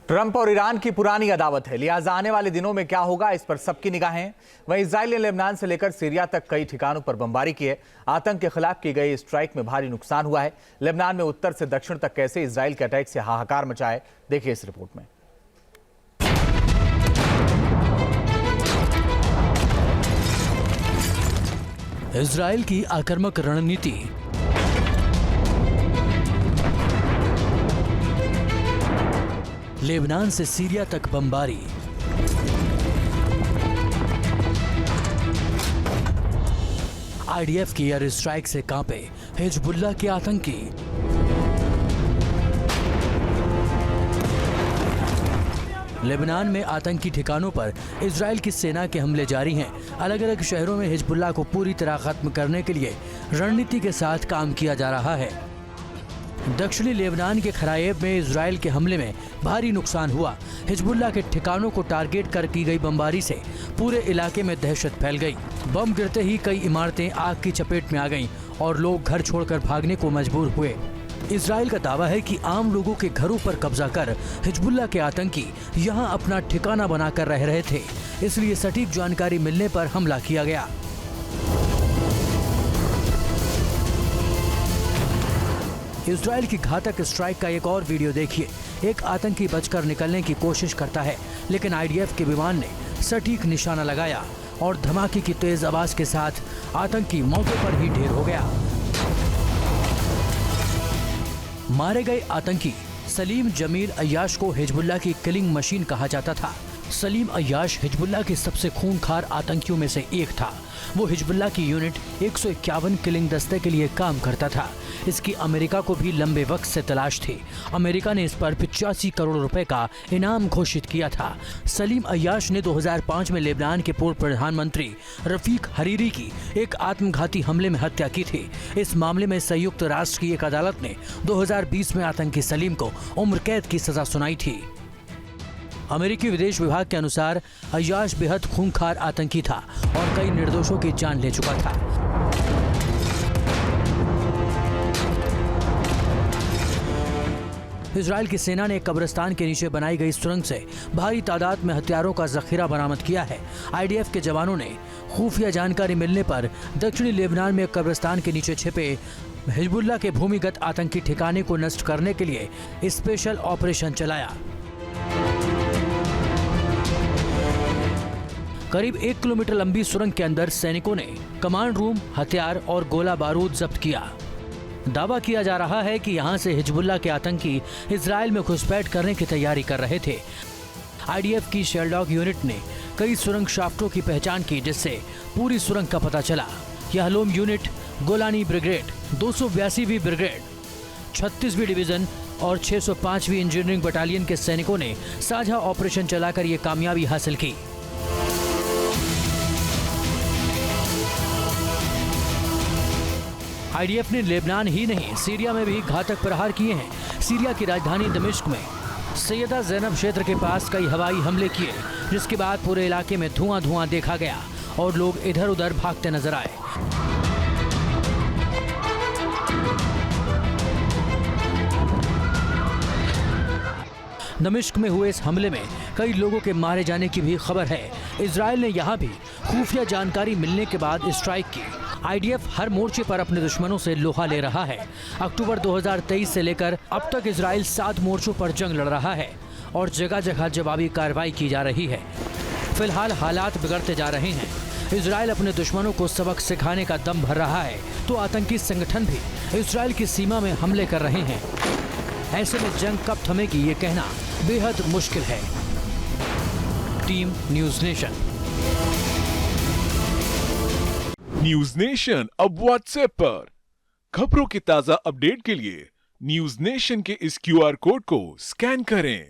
Trump और Iran की पुरानी अदावत है, लिहाजा आने वाले दिनों में क्या होगा इस पर सबकी निगाहें। वहीं इजराइल ने लेबनान से लेकर सीरिया तक कई ठिकानों पर बमबारी की है। आतंक के खिलाफ की गई स्ट्राइक में भारी नुकसान हुआ है। लेबनान में उत्तर से दक्षिण तक कैसे इजराइल के अटैक से हाहाकार मचा है, देखिए इस रिपोर्ट में। इजराइल की आक्रामक रणनीति, लेबनान से सीरिया तक बमबारी, आईडीएफ की एयर स्ट्राइक से कांपे हिजबुल्लाह के आतंकी। लेबनान में आतंकी ठिकानों पर इजराइल की सेना के हमले जारी हैं। अलग अलग शहरों में हिजबुल्लाह को पूरी तरह खत्म करने के लिए रणनीति के साथ काम किया जा रहा है। दक्षिणी लेबनान के खरायेब में इजराइल के हमले में भारी नुकसान हुआ। हिजबुल्लाह के ठिकानों को टारगेट कर की गई बमबारी से पूरे इलाके में दहशत फैल गई। बम गिरते ही कई इमारतें आग की चपेट में आ गईं और लोग घर छोड़कर भागने को मजबूर हुए। इजराइल का दावा है कि आम लोगों के घरों पर कब्जा कर हिजबुल्लाह के आतंकी यहां अपना ठिकाना बनाकर रह रहे थे, इसलिए सटीक जानकारी मिलने पर हमला किया गया। इजराइल की घातक स्ट्राइक का एक और वीडियो देखिए। एक आतंकी बचकर निकलने की कोशिश करता है, लेकिन आईडीएफ के विमान ने सटीक निशाना लगाया और धमाके की तेज आवाज के साथ आतंकी मौके पर ही ढेर हो गया। मारे गए आतंकी सलीम जमील अय्याश को हिजबुल्लाह की किलिंग मशीन कहा जाता था। सलीम अय्याश हिजबुल्लाह के सबसे खूंखार आतंकियों में से एक था। वो हिजबुल्लाह की यूनिट 151 किलिंग दस्ते के लिए काम करता था। इसकी अमेरिका को भी लंबे वक्त से तलाश थी। अमेरिका ने इस पर 85 करोड़ रुपए का इनाम घोषित किया था। सलीम अय्याश ने 2005 में लेबनान के पूर्व प्रधानमंत्री रफीक हरीरी की एक आत्मघाती हमले में हत्या की थी। इस मामले में संयुक्त राष्ट्र की एक अदालत ने 2020 में आतंकी सलीम को उम्र कैद की सजा सुनाई थी। अमेरिकी विदेश विभाग के अनुसार अय्याश बेहद खूंखार आतंकी था और कई निर्दोषों की जान ले चुका था। इजराइल की सेना ने कब्रिस्तान के नीचे बनाई गई सुरंग से भारी तादाद में हथियारों का जखीरा बरामद किया है। आईडीएफ के जवानों ने खुफिया जानकारी मिलने पर दक्षिणी लेबनान में कब्रिस्तान के नीचे छिपे हिजबुल्लाह के भूमिगत आतंकी ठिकाने को नष्ट करने के लिए स्पेशल ऑपरेशन चलाया। करीब 1 किलोमीटर लंबी सुरंग के अंदर सैनिकों ने कमांड रूम, हथियार और गोला बारूद जब्त किया। दावा किया जा रहा है कि यहां से हिजबुल्लाह के आतंकी इजराइल में घुसपैठ करने की तैयारी कर रहे थे। आईडीएफ की शेलडॉग यूनिट ने कई सुरंग शाफ्टों की पहचान की, जिससे पूरी सुरंग का पता चला। यहलोम यूनिट, गोलानी ब्रिगेड, 282वीं ब्रिगेड, 36वीं डिवीजन और 605वीं इंजीनियरिंग बटालियन के सैनिकों ने साझा ऑपरेशन चलाकर ये कामयाबी हासिल की। आईडीएफ ने लेबनान ही नहीं, सीरिया में भी घातक प्रहार किए हैं। सीरिया की राजधानी दमिश्क में सैयदा ज़ैनब क्षेत्र के पास कई हवाई हमले किए, जिसके बाद पूरे इलाके में धुआं देखा गया और लोग इधर उधर भागते नजर आए। दमिश्क में हुए इस हमले में कई लोगों के मारे जाने की भी खबर है। इजराइल ने यहाँ भी खुफिया जानकारी मिलने के बाद स्ट्राइक की। आईडीएफ हर मोर्चे पर अपने दुश्मनों से लोहा ले रहा है। अक्टूबर 2023 से लेकर अब तक इजराइल 7 मोर्चों पर जंग लड़ रहा है और जगह जगह जवाबी कार्रवाई की जा रही है। फिलहाल हालात बिगड़ते जा रहे हैं। इजराइल अपने दुश्मनों को सबक सिखाने का दम भर रहा है, तो आतंकी संगठन भी इजराइल की सीमा में हमले कर रहे हैं। ऐसे में जंग कब थमेगी ये कहना बेहद मुश्किल है। Team news nation. News nation अब व्हाट्सएप पर खबरों की ताजा अपडेट के लिए न्यूज नेशन के इस क्यूआर कोड को स्कैन करें।